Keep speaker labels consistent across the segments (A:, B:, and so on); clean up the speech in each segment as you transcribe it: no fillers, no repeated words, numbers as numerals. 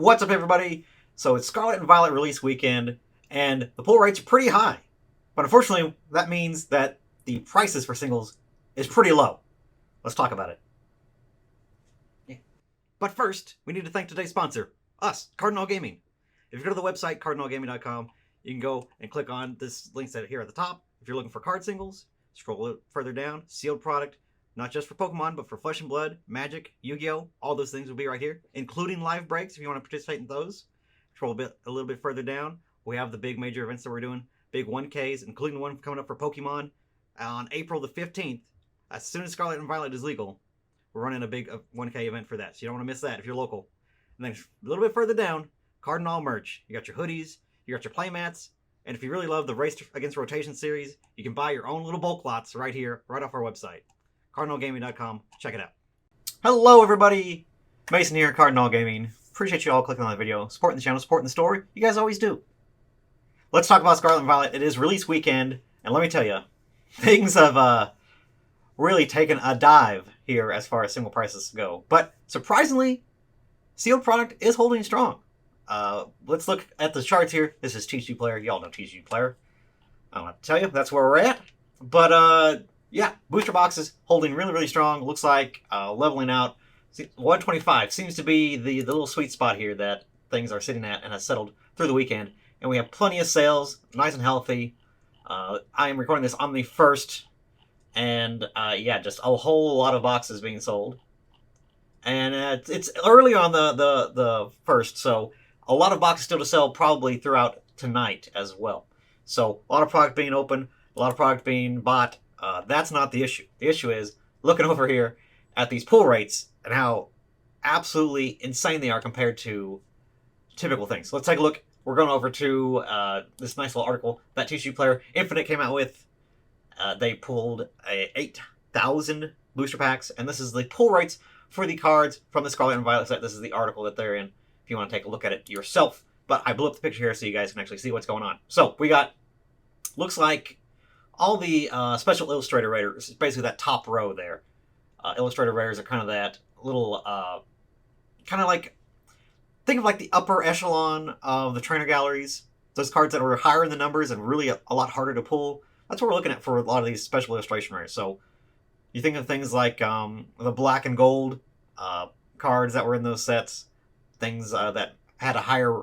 A: What's up, everybody? So it's Scarlet and Violet release weekend, and the pull rates are pretty high. But unfortunately, that means that the prices for singles is pretty low. Let's talk about it. Yeah. But first, we need to thank today's sponsor, us, Cardinal Gaming. If you go to the website, cardinalgaming.com, you can go and click on this link set here at the top. If you're looking for card singles, scroll a little further down, sealed product, not just for Pokemon, but for Flesh and Blood, Magic, Yu-Gi-Oh! All those things will be right here, including live breaks if you want to participate in those. Scroll a little bit further down. We have the big major events that we're doing, big 1Ks, including the one coming up for Pokemon on April the 15th. As soon as Scarlet and Violet is legal, we're running a big 1K event for that, so you don't want to miss that if you're local. And then a little bit further down, Cardinal merch. You got your hoodies, you got your playmats, and if you really love the Race Against Rotation series, you can buy your own little bulk lots right here, right off our website. CardinalGaming.com. Check it out. Hello, everybody. Mason here, Cardinal Gaming. Appreciate you all clicking on the video, supporting the channel, supporting the story. You guys always do. Let's talk about Scarlet and Violet. It is release weekend, and let me tell you, things have really taken a dive here as far as single prices go. But surprisingly, sealed product is holding strong. Let's look at the charts here. This is TCGPlayer. Y'all know TCGPlayer. I don't have to tell you, that's where we're at. But yeah, booster boxes holding really, really strong. Looks like leveling out. 125 seems to be the little sweet spot here that things are sitting at and has settled through the weekend. And we have plenty of sales, nice and healthy. I am recording this on the 1st. And yeah, just a whole lot of boxes being sold. And it's early on the 1st, so a lot of boxes still to sell probably throughout tonight as well. So a lot of product being open, a lot of product being bought. That's not the issue. The issue is looking over here at these pull rates and how absolutely insane they are compared to typical things. So let's take a look. We're going over to this nice little article that TCGPlayer Infinite came out with. They pulled 8,000 booster packs, and this is the pull rates for the cards from the Scarlet and Violet set. This is the article that they're in if you want to take a look at it yourself. But I blew up the picture here so you guys can actually see what's going on. So we got, looks like all the special illustrator rares, basically that top row there. Illustrator rares are kind of that little, kind of like, think of like the upper echelon of the trainer galleries. Those cards that are higher in the numbers and really a lot harder to pull. That's what we're looking at for a lot of these special illustration rares. So you think of things like the black and gold cards that were in those sets, things that had a higher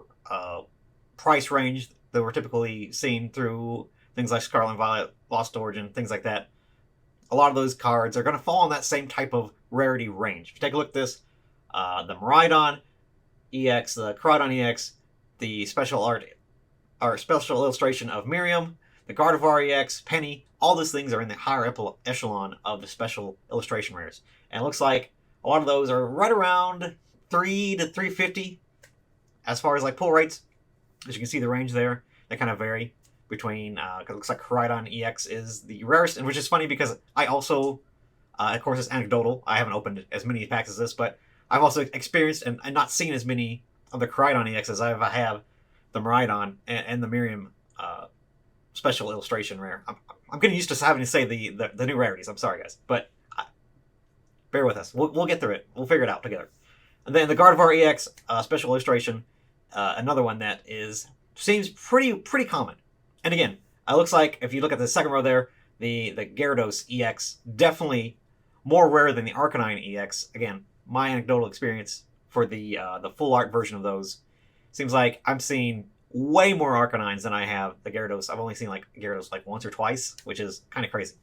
A: price range that were typically seen through things like Scarlet and Violet, Lost Origin, things like that. A lot of those cards are going to fall in that same type of rarity range. If you take a look at this, the Miraidon EX, the Crawdon EX, the special art or special illustration of Miriam, the Gardevoir EX, Penny, all those things are in the higher echelon of the special illustration rares. And it looks like a lot of those are right around 3 to 350 as far as like pull rates. As you can see the range there, they kind of vary between, it looks like Crawdon EX is the rarest, and which is funny because I also, of course it's anecdotal, I haven't opened as many packs as this, but I've also experienced and not seen as many of the Crawdon EX as I have the Miraidon and the Miriam special illustration rare. I'm getting used to having to say the new rarities. I'm sorry, guys, but bear with us. We'll get through it. We'll figure it out together. And then the Gardevoir EX special illustration, another one that seems pretty common. And again, it looks like if you look at the second row there, the Gyarados EX definitely more rare than the Arcanine EX. Again, my anecdotal experience for the full art version of those seems like I'm seeing way more Arcanines than I have the Gyarados. I've only seen like Gyarados like once or twice, which is kind of crazy.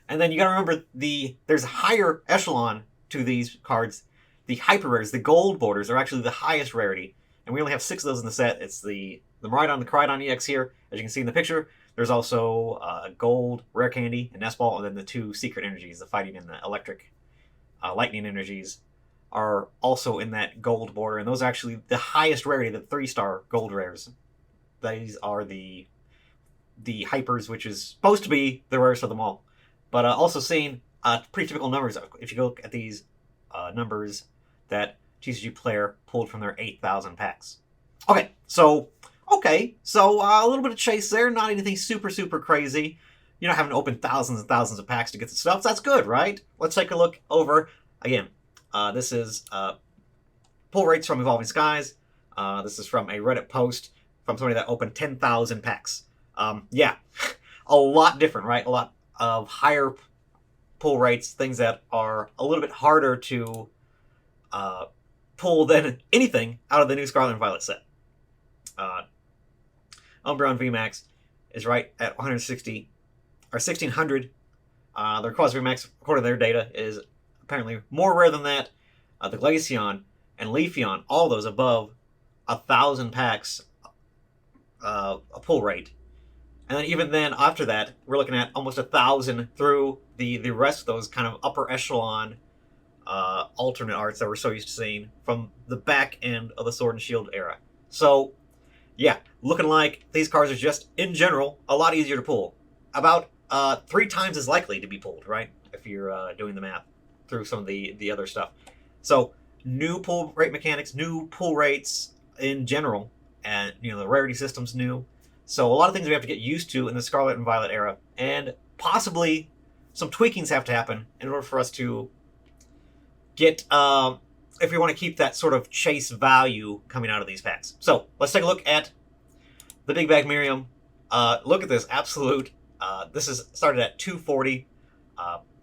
A: And then you gotta remember there's a higher echelon to these cards. The hyper rares, the gold borders, are actually the highest rarity, and we only have 6 of those in the set. It's the Miraidon, the Crawdon EX here, as you can see in the picture. There's also a gold rare candy, a nest ball, and then the 2 secret energies, the fighting and the electric lightning energies, are also in that gold border, and those are actually the highest rarity, the 3-star gold rares. These are the hypers, which is supposed to be the rarest of them all. But also seeing pretty typical numbers. If you look at these numbers that TCGPlayer pulled from their 8,000 packs. Okay, so a little bit of chase there, not anything super crazy. You're not having to open thousands and thousands of packs to get the stuff. That's good, right? Let's take a look over again. This is pull rates from Evolving Skies. This is from a Reddit post from somebody that opened 10,000 packs. Yeah, a lot different, right? A lot of higher pull rates, things that are a little bit harder to pull than anything out of the new Scarlet and Violet set. Umbreon VMAX is right at 160 or 1600. The Rayquaza VMAX, according to their data, is apparently more rare than that. The Glaceon and Leafeon, all those above 1,000 packs a pull rate. And then even then, after that, we're looking at almost 1,000 through the rest of those kind of upper echelon alternate arts that we're so used to seeing from the back end of the Sword and Shield era. So, yeah, looking like these cards are just, in general, a lot easier to pull. About 3 times as likely to be pulled, right? If you're doing the math through some of the other stuff. So, new pull rate mechanics, new pull rates in general, and the rarity system's new. So a lot of things we have to get used to in the Scarlet and Violet era, and possibly some tweakings have to happen in order for us to get, if we want to keep that sort of chase value coming out of these packs. So let's take a look at the Big Bag Miriam. Look at this absolute. This is started at $240,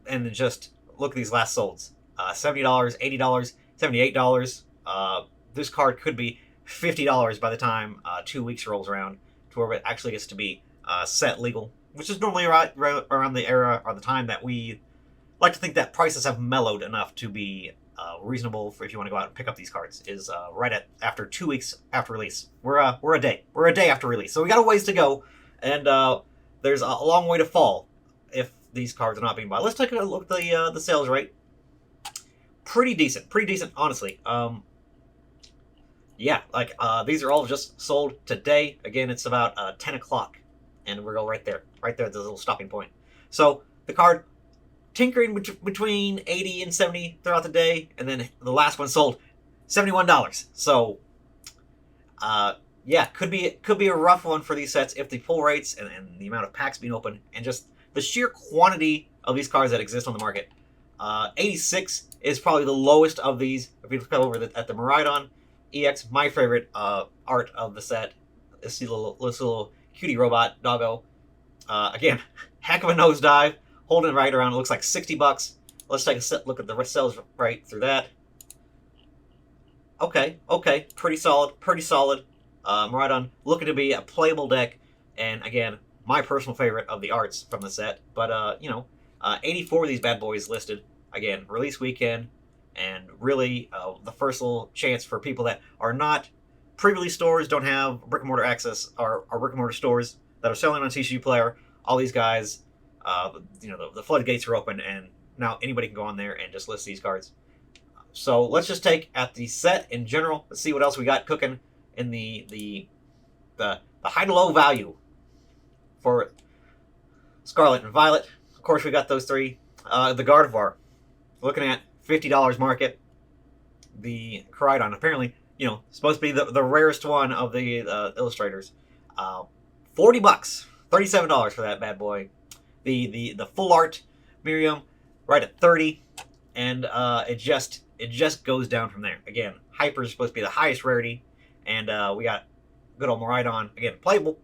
A: and then just look at these last solds. $70, $80, $78. This card could be $50 by the time 2 weeks rolls around, to where it actually gets to be set legal, which is normally right around the era or the time that we like to think that prices have mellowed enough to be reasonable for if you want to go out and pick up these cards. Is right at after 2 weeks after release. We're a day after release, so we got a ways to go, and there's a long way to fall if these cards are not being bought. Let's take a look at the sales rate. Pretty decent, honestly. Yeah, like these are all just sold today. Again, it's about 10 o'clock, and we're going right there at the little stopping point. So the card tinkering between 80 and 70 throughout the day, and then the last one sold $71. So yeah, could be a rough one for these sets if the pull rates and the amount of packs being open and just the sheer quantity of these cards that exist on the market. 86 is probably the lowest of these. If we look over at the Miraidon EX, my favorite art of the set, this little cutie robot doggo. Again, heck of a nosedive, holding it right around, it looks like $60. Let's take a look at the sales right through that. Okay, pretty solid. Miraidon looking to be a playable deck, and again, my personal favorite of the arts from the set. But 84 of these bad boys listed. Again, release weekend, and really the first little chance for people that are not pre-release stores, don't have brick-and-mortar access, or brick-and-mortar stores that are selling on TCGPlayer. All these guys, the floodgates are open, and now anybody can go on there and just list these cards. So let's just take at the set in general. Let's see what else we got cooking in the high to low value for Scarlet and Violet. Of course, we got those 3. The Gardevoir, looking at $50 market. The Koraidon, apparently, supposed to be the rarest one of the illustrators. $40, $37 for that bad boy. The full art Miriam, right at 30, and it just goes down from there. Again, Hyper is supposed to be the highest rarity, and we got good old Miraidon. Again, playable.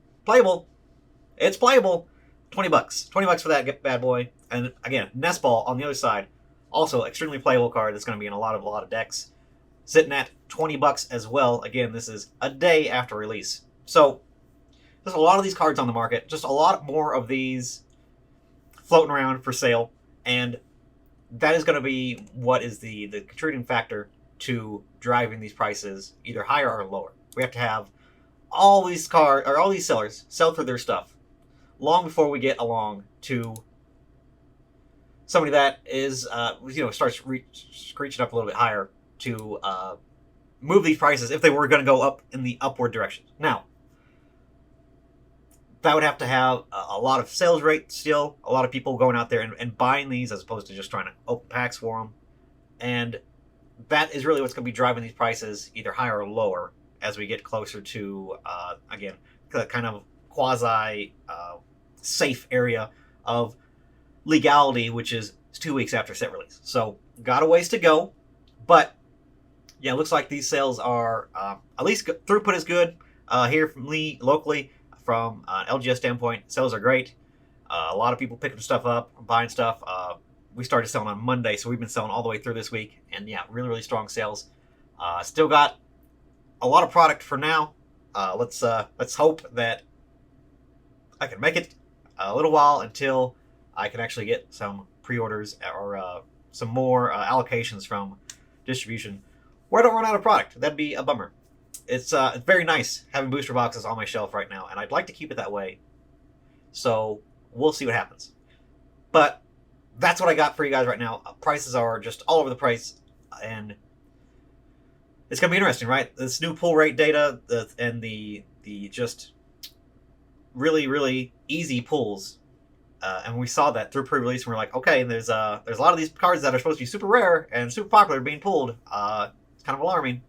A: It's playable. $20 for that bad boy. And again, Nestball on the other side, also extremely playable card that's going to be in a lot of decks, sitting at $20 as well. Again, this is a day after release, so there's a lot of these cards on the market. Just a lot more of these floating around for sale, and that is going to be what is the contributing factor to driving these prices either higher or lower. We have to have all these sellers sell through their stuff long before we get along to somebody that is, starts screeching up a little bit higher to move these prices if they were going to go up in the upward direction. Now, that would have to have a lot of sales rate still, a lot of people going out there and buying these as opposed to just trying to open packs for them. And that is really what's going to be driving these prices either higher or lower as we get closer to, again, the kind of quasi-safe area of legality, which is 2 weeks after set release. So, got a ways to go, but Yeah, it looks like these sales are at least throughput is good here from Lee locally. From an LGS standpoint, sales are great. A lot of people picking stuff up, buying stuff. We started selling on Monday, so we've been selling all the way through this week, and yeah, really really strong sales. Still got a lot of product for now. Let's hope that I can make it a little while until I can actually get some pre-orders or some more allocations from distribution where I don't run out of product. That'd be a bummer. It's very nice having booster boxes on my shelf right now, and I'd like to keep it that way. So we'll see what happens. But that's what I got for you guys right now. Prices are just all over the place, and it's gonna be interesting, right? This new pull rate data and the just really really easy pulls, and we saw that through pre-release. And we're like, okay, there's a lot of these cards that are supposed to be super rare and super popular being pulled. It's kind of alarming.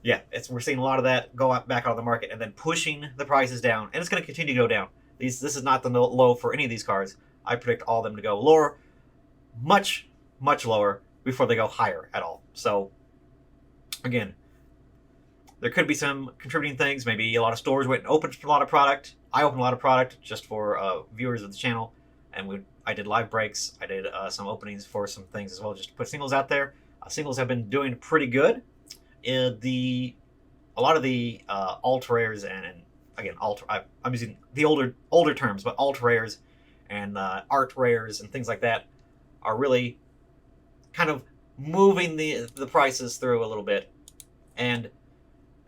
A: Yeah, we're seeing a lot of that go back on the market and then pushing the prices down, and it's going to continue to go down. This is not the low for any of these cards. I predict all of them to go lower, much lower before they go higher at all. So again, there could be some contributing things. Maybe a lot of stores went and opened a lot of product. I opened a lot of product just for viewers of the channel, and I did live breaks. I did some openings for some things as well, just to put singles out there. Singles have been doing pretty good. A lot of the alt rares and again I'm using the older terms, but alt rares and art rares and things like that are really kind of moving the prices through a little bit. And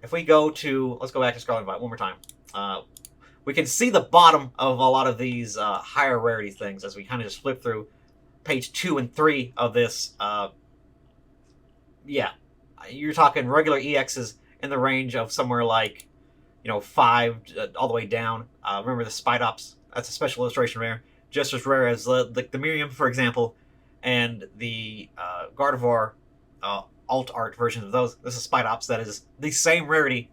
A: if we let's go back to Scarlet one more time. We can see the bottom of a lot of these higher rarity things as we kind of just flip through page 2 and 3 of this. Yeah, you're talking regular EXs in the range of somewhere like, 5 all the way down. Remember the Spidops? That's a special illustration rare, just as rare as the Miriam, for example, and the Gardevoir alt art versions of those. This is Spidops. That is the same rarity.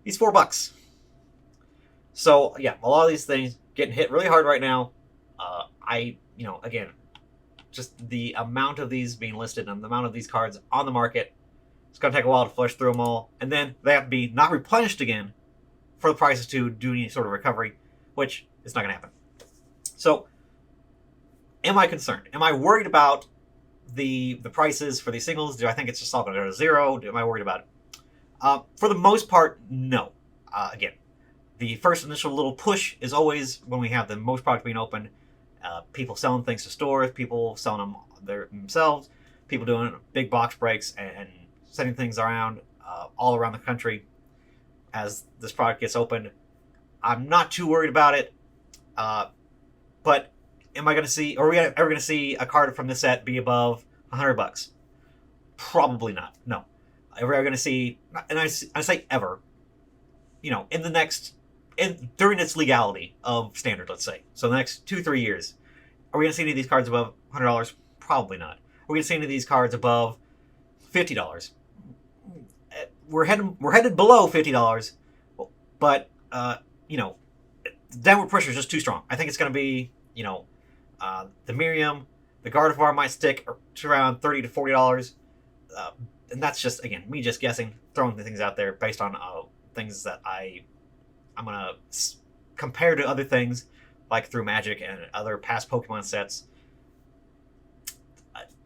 A: He's $4. So yeah, a lot of these things getting hit really hard right now. Again, just the amount of these being listed and the amount of these cards on the market, it's going to take a while to flush through them all, and then they have to be not replenished again for the prices to do any sort of recovery, which is not going to happen. So, am I concerned? Am I worried about the prices for these singles? Do I think it's just all going to go to zero? Am I worried about it? For the most part, no. Again, the first initial little push is always when we have the most product being opened. People selling things to stores, people selling them themselves, people doing big box breaks and sending things around all around the country as this product gets opened. I'm not too worried about it, but am I going to see, are we ever going to see a card from this set be above $100? Probably not. No. Are we ever going to see, and I say ever, in the next, during its legality of standard, let's say, so the next 2-3 years, are we going to see any of these cards above $100? Probably not. Are we going to see any of these cards above $50? We're headed below $50, but the downward pressure is just too strong. I think it's going to be the Miriam, the Gardevoir might stick to around $30 to $40, and that's just, again, me just guessing, throwing the things out there based on things that I'm gonna compare to other things like through Magic and other past Pokemon sets.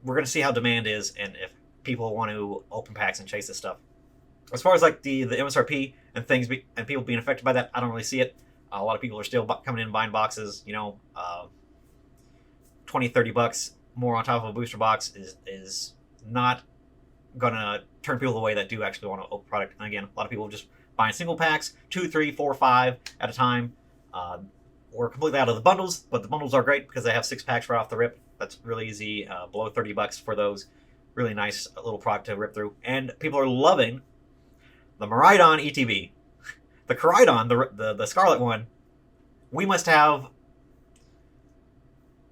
A: We're gonna see how demand is and if people want to open packs and chase this stuff. As far as like the MSRP and things and people being affected by that, I don't really see it. A lot of people are still coming in and buying boxes. $20-$30 more on top of a booster box is not gonna turn people away that do actually want to open product. And again, a lot of people just buying single packs, 2, 3, 4, 5 at a time. We're completely out of the bundles, but the bundles are great because they have 6 packs right off the rip. That's really easy, below $30 for those. Really nice little product to rip through. And people are loving the Miraidon ETB. The Koraidon, the Scarlet one, we must have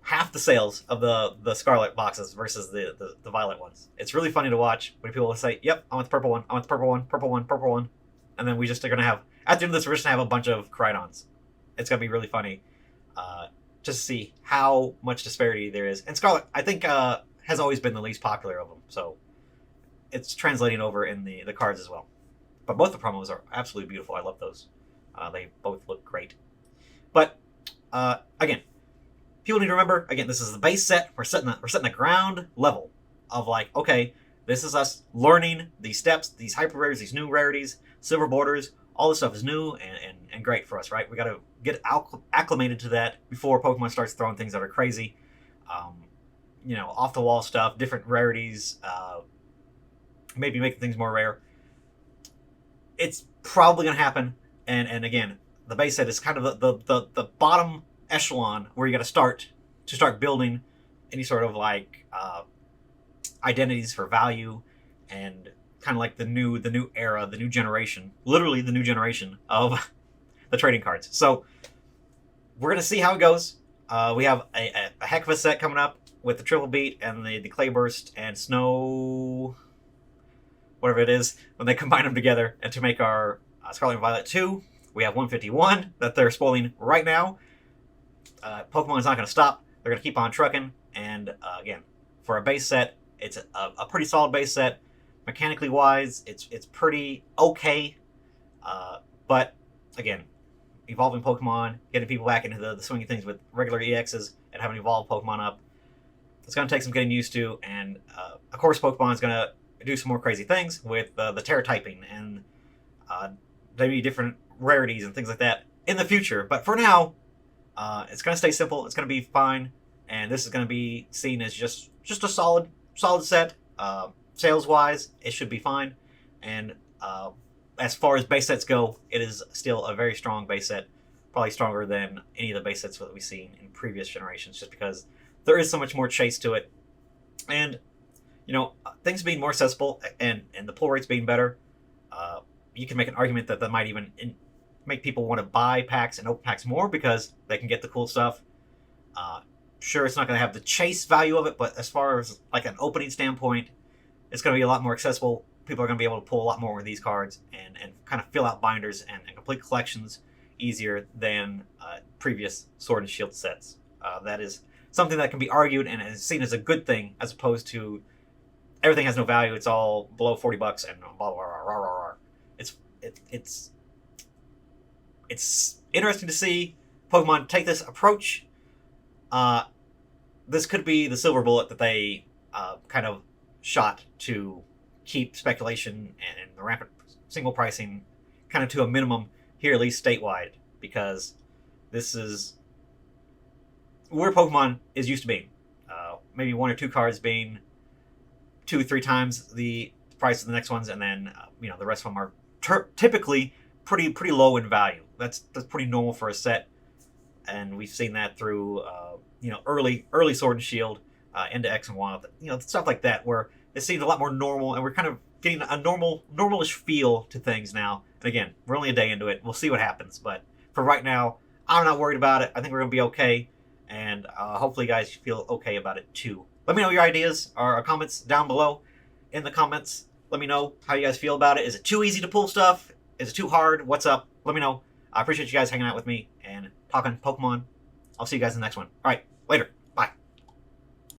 A: half the sales of the Scarlet boxes versus the Violet ones. It's really funny to watch when people say, yep, I want the purple one, I want the purple one, purple one, purple one. And then we just are going to have, at the end of this, we're just going to have a bunch of Koraidons. It's going to be really funny just to see how much disparity there is. And Scarlet, I think, has always been the least popular of them. So it's translating over in the cards as well. But both the promos are absolutely beautiful. I love those. They both look great. But again, people need to remember, again, this is the base set. We're setting the ground level of like, okay, this is us learning these steps, these hyper rares, these new rarities, silver borders. All this stuff is new and great for us, right? We got to get acclimated to that before Pokemon starts throwing things that are crazy. Off the wall stuff, different rarities, maybe making things more rare. It's probably going to happen. And again, the base set is kind of the bottom echelon where you got to start building any sort of like identities for value, and kind of like the new era, the new generation, literally the new generation of the trading cards. So we're gonna see how it goes. We have a heck of a set coming up with the Triple Beat and the Clay Burst and Snow, whatever it is, when they combine them together and to make our Scarlet and Violet 2. We have 151 that they're spoiling right now. Pokemon is not going to stop. They're going to keep on trucking. And again, for a base set, it's a pretty solid base set. Mechanically wise, it's pretty okay. But again, evolving Pokemon, getting people back into the swing of things with regular EXs and having evolved Pokemon up, it's going to take some getting used to. And of course, Pokemon is going to do some more crazy things with the Terra typing and maybe different rarities and things like that in the future. But for now, it's going to stay simple. It's going to be fine. And this is going to be seen as just a solid set. Sales-wise, it should be fine. And as far as base sets go, it is still a very strong base set. Probably stronger than any of the base sets that we've seen in previous generations, just because there is so much more chase to it. And, things being more accessible and the pull rates being better, you can make an argument that might even make people want to buy packs and open packs more because they can get the cool stuff. Sure, it's not going to have the chase value of it, but as far as like an opening standpoint, it's going to be a lot more accessible. People are going to be able to pull a lot more with these cards and kind of fill out binders and complete collections easier than previous Sword and Shield sets. That is something that can be argued and is seen as a good thing, as opposed to everything has no value. It's all below $40 and blah blah blah blah blah. It's interesting to see Pokemon take this approach. This could be the silver bullet that they kind of shot to keep speculation and the rampant single pricing kind of to a minimum here, at least statewide, because this is where Pokemon is used to being. Maybe one or two cards being 2-3 times the price of the next ones, and then the rest of them are typically pretty low in value. That's pretty normal for a set, and we've seen that through early Sword and Shield into X and Y, stuff like that, where it seems a lot more normal, and we're kind of getting a normalish feel to things now. And again, we're only a day into it. We'll see what happens, but for right now, I'm not worried about it. I think we're gonna be okay, and hopefully, you guys feel okay about it too. Let me know your ideas or comments down below in the comments. Let me know how you guys feel about it. Is it too easy to pull stuff? Is it too hard? What's up? Let me know. I appreciate you guys hanging out with me and talking Pokemon. I'll see you guys in the next one. All right, later.